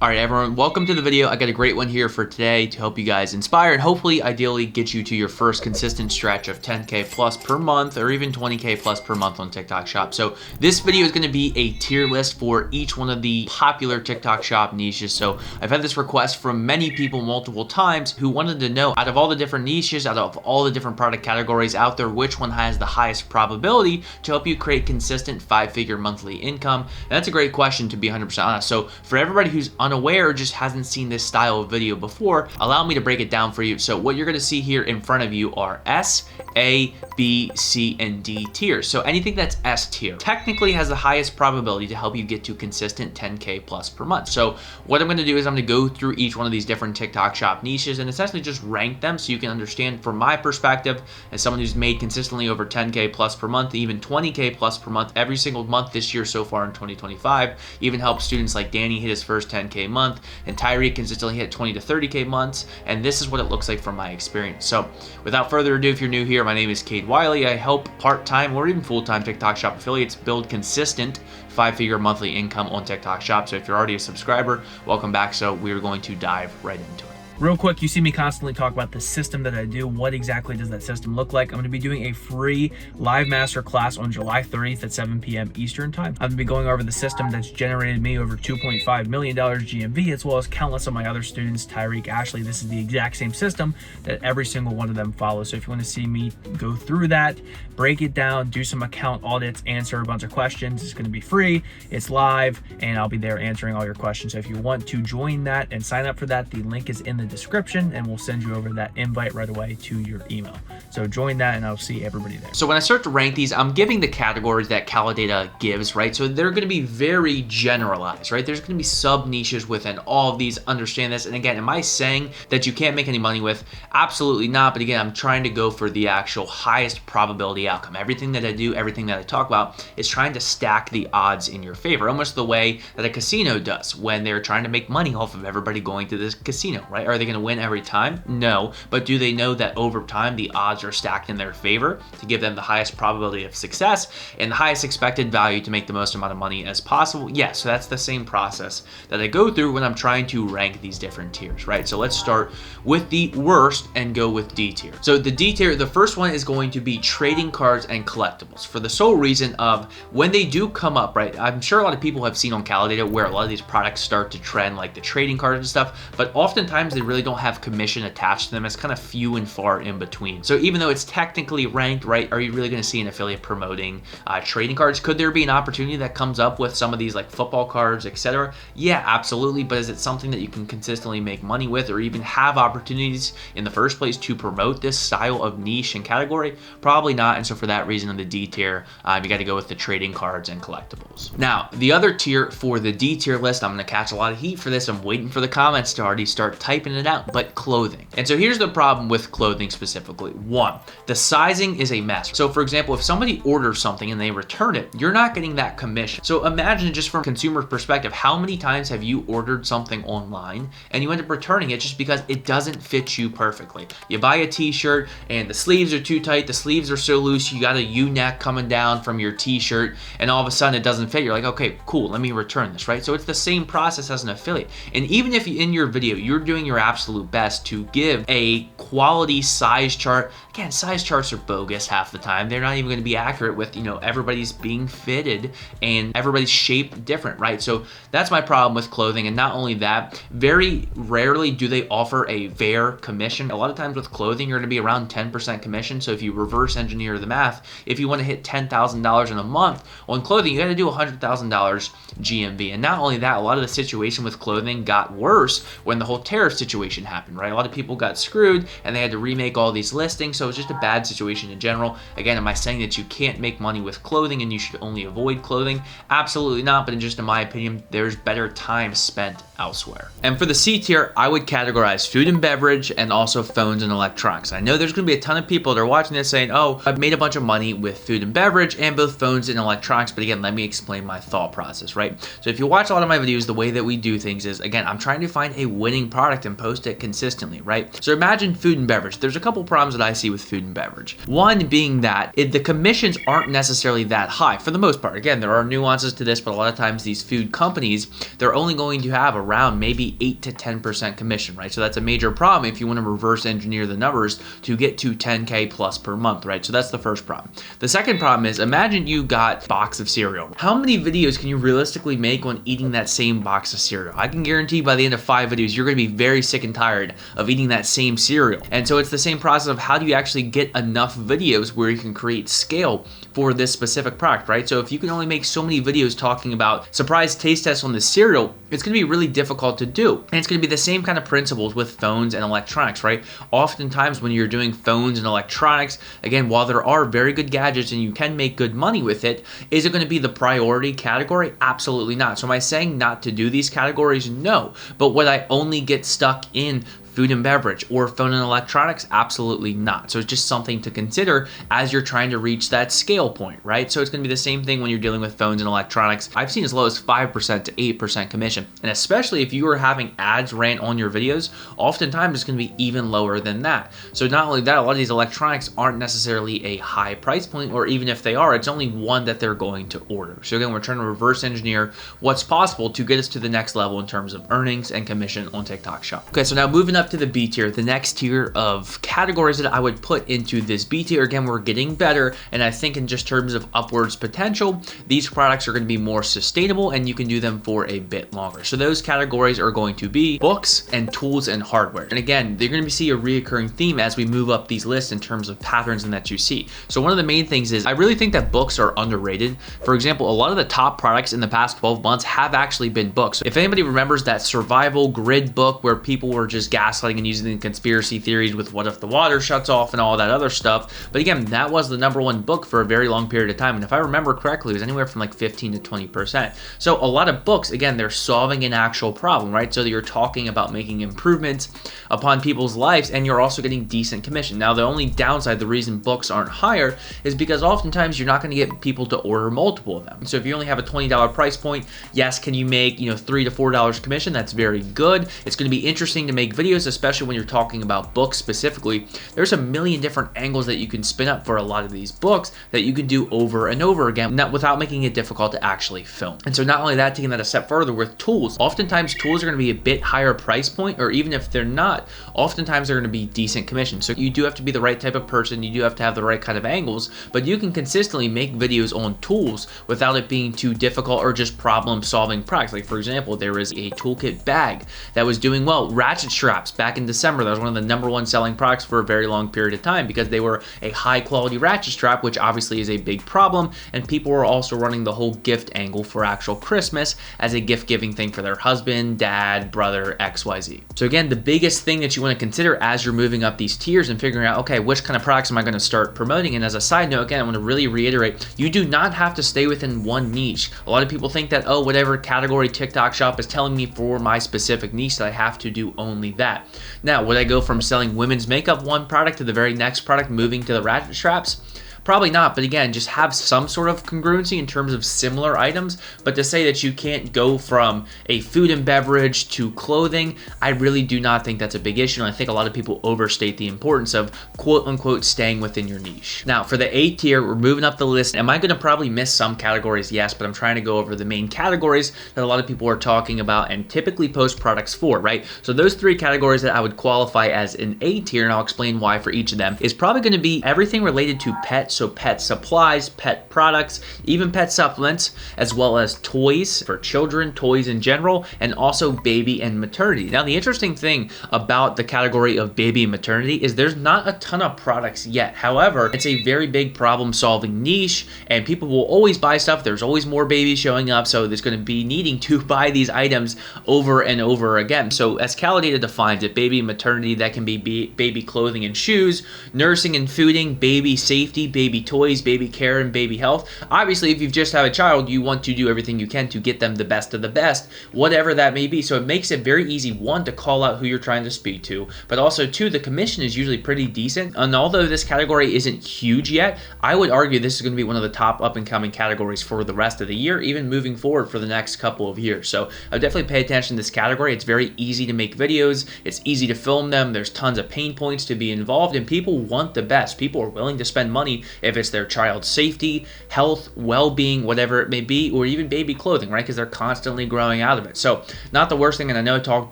Alright everyone, welcome to the video. I got a great one here for today to help you guys inspire and hopefully ideally get you to your first consistent stretch of 10K plus per month or even 20K plus per month on TikTok Shop. So this video is going to be a tier list for each one of the popular TikTok Shop niches. So I've had this request from many people multiple times who wanted to know, out of all the different niches, out of all the different product categories out there, which one has the highest probability to help you create consistent 5-figure monthly income. And that's a great question, to be 100% honest. So for everybody who's unaware or just hasn't seen this style of video before, allow me to break it down for you. So what you're going to see here in front of you are S, A, B, C, and D tiers. So anything that's S tier technically has the highest probability to help you get to consistent 10K plus per month. So what I'm going to do is I'm going to go through each one of these different TikTok Shop niches and essentially just rank them so you can understand from my perspective as someone who's made consistently over 10K plus per month, even 20K plus per month every single month this year so far in 2025, even helped students like Danny hit his first 10K month, and Tyreek consistently hit 20 to 30K months, and this is what it looks like from my experience. So without further ado, if you're new here, my name is Kade Wiley. I help part-time or even full-time TikTok Shop affiliates build consistent 5-figure monthly income on TikTok Shop. So if you're already a subscriber, welcome back. So we're going to dive right into it. Real quick, you see me constantly talk about the system that I do. What exactly does that system look like? I'm going to be doing a free live master class on July 30th at 7 p.m. Eastern time. I'm going to be going over the system that's generated me over $2.5 million GMV, as well as countless of my other students, Tyreek, Ashley. This is the exact same system that every single one of them follows. So if you want to see me go through that, break it down, do some account audits, answer a bunch of questions, it's going to be free, it's live, and I'll be there answering all your questions. So if you want to join that and sign up for that, the link is in the description and we'll send you over that invite right away to your email. So join that and I'll see everybody there. So when I start to rank these, I'm giving the categories that Kade gives, right? So they're going to be very generalized, right? There's going to be sub niches within all of these. Understand this. And again, am I saying that you can't make any money with? Absolutely not. But again, I'm trying to go for the actual highest probability outcome. Everything that I do, everything that I talk about is trying to stack the odds in your favor, almost the way that a casino does when they're trying to make money off of everybody going to this casino, right? Are they going to win every time? No. But do they know that over time the odds are stacked in their favor to give them the highest probability of success and the highest expected value to make the most amount of money as possible? Yes. So that's the same process that I go through when I'm trying to rank these different tiers, right? So let's start with the worst and go with D tier. So the D tier, the first one is going to be trading cards and collectibles, for the sole reason of when they do come up, right? I'm sure a lot of people have seen on Kade where a lot of these products start to trend, like the trading cards and stuff, but oftentimes they really don't have commission attached to them. It's kind of few and far in between. So even though it's technically ranked, right, are you really going to see an affiliate promoting trading cards? Could there be an opportunity that comes up with some of these like football cards, etc.? Yeah, absolutely. But is it something that you can consistently make money with or even have opportunities in the first place to promote this style of niche and category? Probably not. And so for that reason, on the D tier, you got to go with the trading cards and collectibles. Now, the other tier for the D tier list, I'm going to catch a lot of heat for this. I'm waiting for the comments to already start typing it out, but clothing. And so here's the problem with clothing specifically. One, the sizing is a mess. So for example, if somebody orders something and they return it, you're not getting that commission. So imagine, just from a consumer perspective, how many times have you ordered something online and you end up returning it just because it doesn't fit you perfectly? You buy a t-shirt and the sleeves are too tight, the sleeves are so loose, you got a U-neck coming down from your t-shirt, and all of a sudden it doesn't fit. You're like, okay, cool, let me return this, right? So it's the same process as an affiliate. And even if in your video you're doing your absolute best to give a quality size chart, again, size charts are bogus half the time. They're not even going to be accurate with, you know, everybody's being fitted and everybody's shape different, right? So that's my problem with clothing. And not only that, very rarely do they offer a fair commission. A lot of times with clothing, you're going to be around 10% commission. So if you reverse engineer the math, if you want to hit $10,000 in a month on clothing, you got to do $100,000 GMV. And not only that, a lot of the situation with clothing got worse when the whole tariff situation happened, right? A lot of people got screwed and they had to remake all these listings. So it's just a bad situation in general. Again, am I saying that you can't make money with clothing and you should only avoid clothing? Absolutely not. But in my opinion, there's better time spent elsewhere. And for the C tier, I would categorize food and beverage and also phones and electronics. I know there's going to be a ton of people that are watching this saying, oh, I've made a bunch of money with food and beverage and both phones and electronics. But again, let me explain my thought process, right? So if you watch a lot of my videos, the way that we do things is, again, I'm trying to find a winning product and post it consistently, right? So imagine food and beverage. There's a couple problems that I see with food and beverage. One being that the commissions aren't necessarily that high for the most part. Again, there are nuances to this, but a lot of times these food companies, they're only going to have around maybe 8 to 10% commission, right? So that's a major problem if you want to reverse engineer the numbers to get to 10K plus per month, right? So that's the first problem. The second problem is, imagine you got a box of cereal. How many videos can you realistically make when eating that same box of cereal? I can guarantee by the end of 5 videos, you're going to be very sick and tired of eating that same cereal. And so it's the same process of how do you actually get enough videos where you can create scale for this specific product, right? So if you can only make so many videos talking about surprise taste tests on the cereal, it's going to be really difficult to do. And it's going to be the same kind of principles with phones and electronics, right? Oftentimes when you're doing phones and electronics, again, while there are very good gadgets and you can make good money with it, is it going to be the priority category? Absolutely not. So am I saying not to do these categories? No. But would I only get stuck in food and beverage or phone and electronics? Absolutely not. So it's just something to consider as you're trying to reach that scale point, right? So it's going to be the same thing when you're dealing with phones and electronics. I've seen as low as 5% to 8% commission. And especially if you are having ads ran on your videos, oftentimes it's going to be even lower than that. So not only that, a lot of these electronics aren't necessarily a high price point, or even if they are, it's only one that they're going to order. So again, we're trying to reverse engineer what's possible to get us to the next level in terms of earnings and commission on TikTok Shop. Okay, so now moving up to the B tier, the next tier of categories that I would put into this B tier. Again, we're getting better, and I think in just terms of upwards potential, these products are going to be more sustainable and you can do them for a bit longer. So those categories are going to be books and tools and hardware. And again, they're going to see a reoccurring theme as we move up these lists in terms of patterns and that you see. So one of the main things is I really think that books are underrated. For example, a lot of the top products in the past 12 months have actually been books. If anybody remembers that survival grid book where people were just gaslighting and using the conspiracy theories with what if the water shuts off and all that other stuff. But again, that was the #1 book for a very long period of time. And if I remember correctly, it was anywhere from like 15 to 20%. So a lot of books, again, they're solving an actual problem, right? So you're talking about making improvements upon people's lives and you're also getting decent commission. Now, the only downside, the reason books aren't higher is because oftentimes you're not going to get people to order multiple of them. So if you only have a $20 price point, yes, can you make, $3 to $4 commission? That's very good. It's going to be interesting to make videos, especially when you're talking about books specifically. There's a million different angles that you can spin up for a lot of these books that you can do over and over again, not without making it difficult to actually film. And so not only that, taking that a step further with tools, oftentimes tools are going to be a bit higher price point, or even if they're not, oftentimes they're going to be decent commission. So you do have to be the right type of person, you do have to have the right kind of angles, but you can consistently make videos on tools without it being too difficult or just problem solving products. Like for example, there was a toolkit bag that was doing well. Ratchet straps back in December, that was one of the #1 selling products for a very long period of time because they were a high quality ratchet strap, which obviously is a big problem. And people were also running the whole gift angle for actual Christmas as a gift giving thing for their husband, dad, brother, XYZ. So again, the biggest thing that you want to consider as you're moving up these tiers and figuring out, okay, which kind of products am I going to start promoting? And as a side note, again, I want to really reiterate, you do not have to stay within one niche. A lot of people think that, oh, whatever category TikTok Shop is telling me for my specific niche that I have to do only that. Now, would I go from selling women's makeup one product to the very next product, moving to the ratchet straps? Probably not, but again, just have some sort of congruency in terms of similar items. But to say that you can't go from a food and beverage to clothing, I really do not think that's a big issue. And I think a lot of people overstate the importance of quote unquote staying within your niche. Now, for the A tier, we're moving up the list. Am I going to probably miss some categories? Yes, but I'm trying to go over the main categories that a lot of people are talking about and typically post products for, right? So those 3 categories that I would qualify as an A tier, and I'll explain why for each of them, is probably going to be everything related to pets. So pet supplies, pet products, even pet supplements, as well as toys for children, toys in general, and also baby and maternity. Now, the interesting thing about the category of baby and maternity is there's not a ton of products yet. However, it's a very big problem-solving niche, and people will always buy stuff. There's always more babies showing up, so there's going to be needing to buy these items over and over again. So as Kade defines it, baby and maternity, that can be baby clothing and shoes, nursing and fooding, baby safety, baby toys, baby care, and baby health. Obviously, if you've just had a child, you want to do everything you can to get them the best of the best, whatever that may be. So it makes it very easy, one, to call out who you're trying to speak to, but also two, the commission is usually pretty decent. And although this category isn't huge yet, I would argue this is going to be one of the top up and coming categories for the rest of the year, even moving forward for the next couple of years. So I would definitely pay attention to this category. It's very easy to make videos. It's easy to film them. There's tons of pain points to be involved, and people want the best. People are willing to spend money if it's their child's safety, health, well-being, whatever it may be, or even baby clothing, right? Because they're constantly growing out of it. So not the worst thing, and I know I talked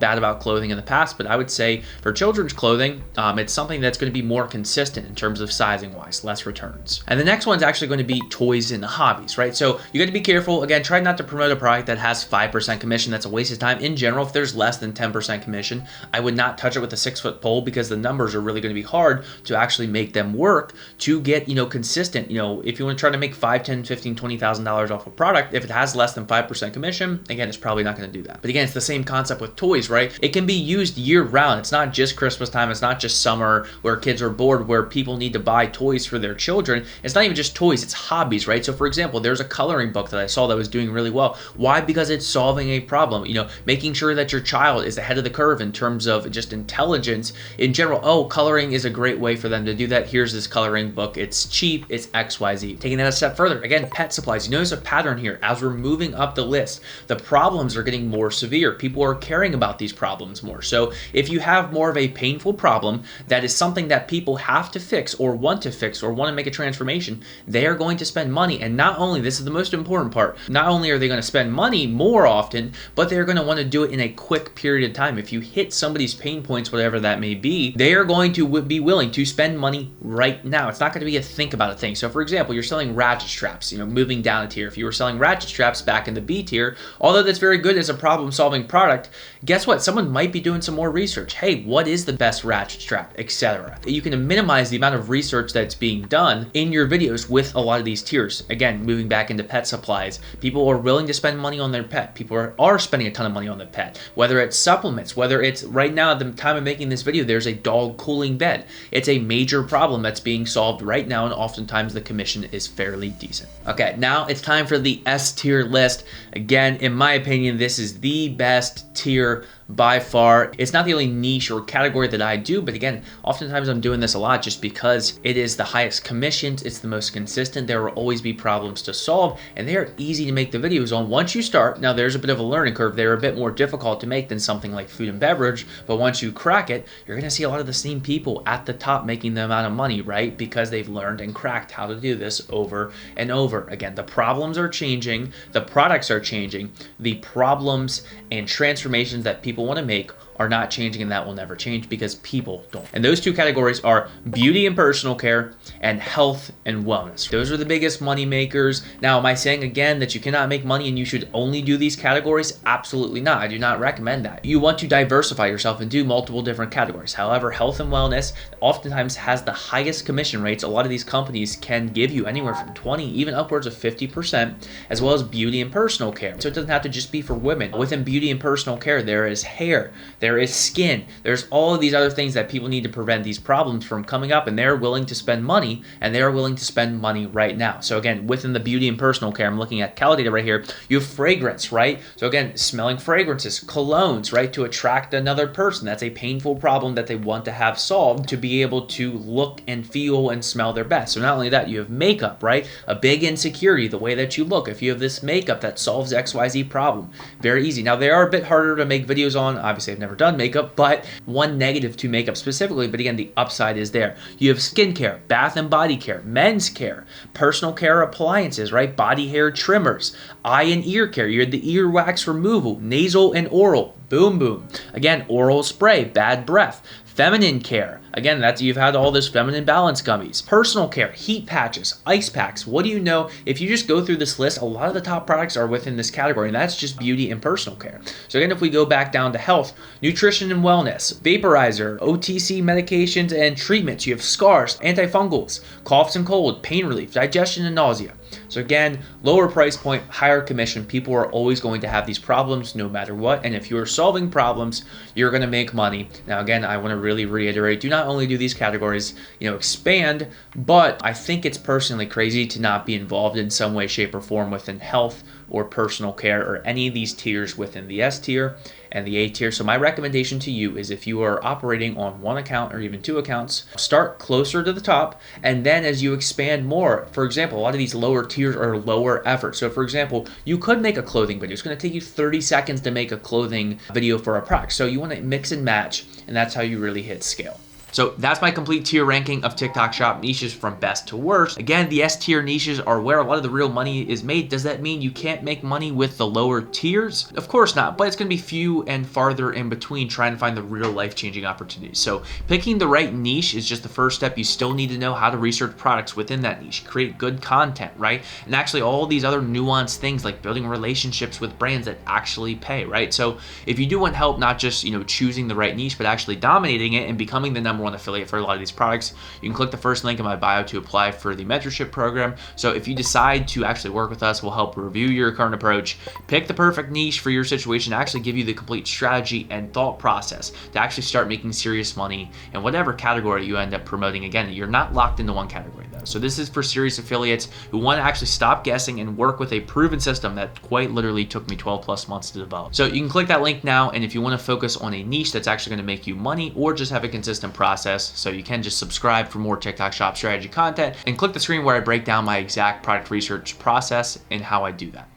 bad about clothing in the past, but I would say for children's clothing, it's something that's going to be more consistent in terms of sizing wise, less returns. And the next one's actually going to be toys and hobbies, right? So you got to be careful. Again, try not to promote a product that has 5% commission. That's a waste of time. In general, if there's less than 10% commission, I would not touch it with a 6-foot pole, because the numbers are really going to be hard to actually make them work to get, consistent. If you want to try to make $5, $10, $15, $20,000 off a product, if it has less than 5% commission, again, it's probably not going to do that. But again, it's the same concept with toys, right? It can be used year round. It's not just Christmas time. It's not just summer where kids are bored, where people need to buy toys for their children. It's not even just toys, it's hobbies, right? So for example, there's a coloring book that I saw that was doing really well. Why? Because it's solving a problem, making sure that your child is ahead of the curve in terms of just intelligence in general. Oh, coloring is a great way for them to do that. Here's this coloring book. It's cheap, it's XYZ. Taking that a step further, again, pet supplies. You notice a pattern here. As we're moving up the list, the problems are getting more severe. People are caring about these problems more. So if you have more of a painful problem that is something that people have to fix or want to make a transformation, they are going to spend money. And not only, this is the most important part, not only are they going to spend money more often, but they're going to want to do it in a quick period of time. If you hit somebody's pain points, whatever that may be, they are going to be willing to spend money right now. It's not going to be a think about it thing. So for example, you're selling ratchet straps, moving down a tier. If you were selling ratchet straps back in the B tier, although that's very good as a problem solving product, guess what? Someone might be doing some more research. Hey, what is the best ratchet strap, etc. You can minimize the amount of research that's being done in your videos with a lot of these tiers. Again, moving back into pet supplies, people are willing to spend money on their pet. People are spending a ton of money on the pet, whether it's supplements, whether it's right now at the time of making this video, there's a dog cooling bed. It's a major problem that's being solved right now, and oftentimes the commission is fairly decent. Okay, now it's time for the S tier list. Again, in my opinion, this is the best tier by far. It's not the only niche or category that I do, but again, oftentimes I'm doing this a lot just because it is the highest commissions, it's the most consistent, there will always be problems to solve, and they are easy to make the videos on once you start. Now there's a bit of a learning curve. They're a bit more difficult to make than something like food and beverage, but once you crack it, you're gonna see a lot of the same people at the top making the amount of money, right? Because they've learned and cracked how to do this over and over again. The problems are changing, the products are changing, the problems and transformations that people want to make are not changing, and that will never change because people don't. And those two categories are beauty and personal care and health and wellness. Those are the biggest money makers. Now, am I saying again that you cannot make money and you should only do these categories? Absolutely not. I do not recommend that. You want to diversify yourself and do multiple different categories. However, health and wellness oftentimes has the highest commission rates. A lot of these companies can give you anywhere from 20, even upwards of 50%, as well as beauty and personal care. So it doesn't have to just be for women. Within beauty and personal care, there is hair, there is skin, there's all of these other things that people need to prevent these problems from coming up, and they're willing to spend money, and they are willing to spend money right now. So again, within the beauty and personal care, I'm looking at Kade right here, you have fragrance, right? So again, smelling fragrances, colognes, right, to attract another person. That's a painful problem that they want to have solved to be able to look and feel and smell their best. So not only that, you have makeup, right? A big insecurity, the way that you look. If you have this makeup that solves XYZ problem, very easy. Now, they are a bit harder to make videos on. Obviously, I've never done makeup, but one negative to makeup specifically, but again, the upside is there. You have skincare, bath and body care, men's care, personal care appliances, right? Body hair trimmers, eye and ear care. You have the earwax removal, nasal and oral, boom, boom. Again, oral spray, bad breath. Feminine care, again, that's, you've had all this feminine balance gummies. Personal care, heat patches, ice packs. What do you know? If you just go through this list, a lot of the top products are within this category, and that's just beauty and personal care. So again, if we go back down to health, nutrition and wellness, vaporizer, OTC medications and treatments, you have scars, antifungals, coughs and cold, pain relief, digestion and nausea. So again, lower price point, higher commission. People are always going to have these problems no matter what. And if you're solving problems, you're going to make money. Now, again, I want to really reiterate, do not only do these categories, expand, but I think it's personally crazy to not be involved in some way, shape, or form within health or personal care or any of these tiers within the S tier and the A tier. So my recommendation to you is, if you are operating on one account or even two accounts, start closer to the top, and then as you expand more, for example, a lot of these lower tiers are lower effort. So for example, you could make a clothing video. It's going to take you 30 seconds to make a clothing video for a product. So you want to mix and match, and that's how you really hit scale. So that's my complete tier ranking of TikTok Shop niches from best to worst. Again, the S tier niches are where a lot of the real money is made. Does that mean you can't make money with the lower tiers? Of course not, but it's going to be few and farther in between trying to find the real life-changing opportunities. So picking the right niche is just the first step. You still need to know how to research products within that niche, create good content, right? And actually all these other nuanced things like building relationships with brands that actually pay, right? So if you do want help, not just, choosing the right niche, but actually dominating it and becoming the number one affiliate for a lot of these products, you can click the first link in my bio to apply for the mentorship program. So if you decide to actually work with us, we'll help review your current approach, pick the perfect niche for your situation, actually give you the complete strategy and thought process to actually start making serious money in whatever category you end up promoting. Again, you're not locked into one category though. So this is for serious affiliates who want to actually stop guessing and work with a proven system that quite literally took me 12 plus months to develop. So you can click that link now, and if you want to focus on a niche that's actually going to make you money or just have a consistent process, so you can just subscribe for more TikTok Shop strategy content and click the screen where I break down my exact product research process and how I do that.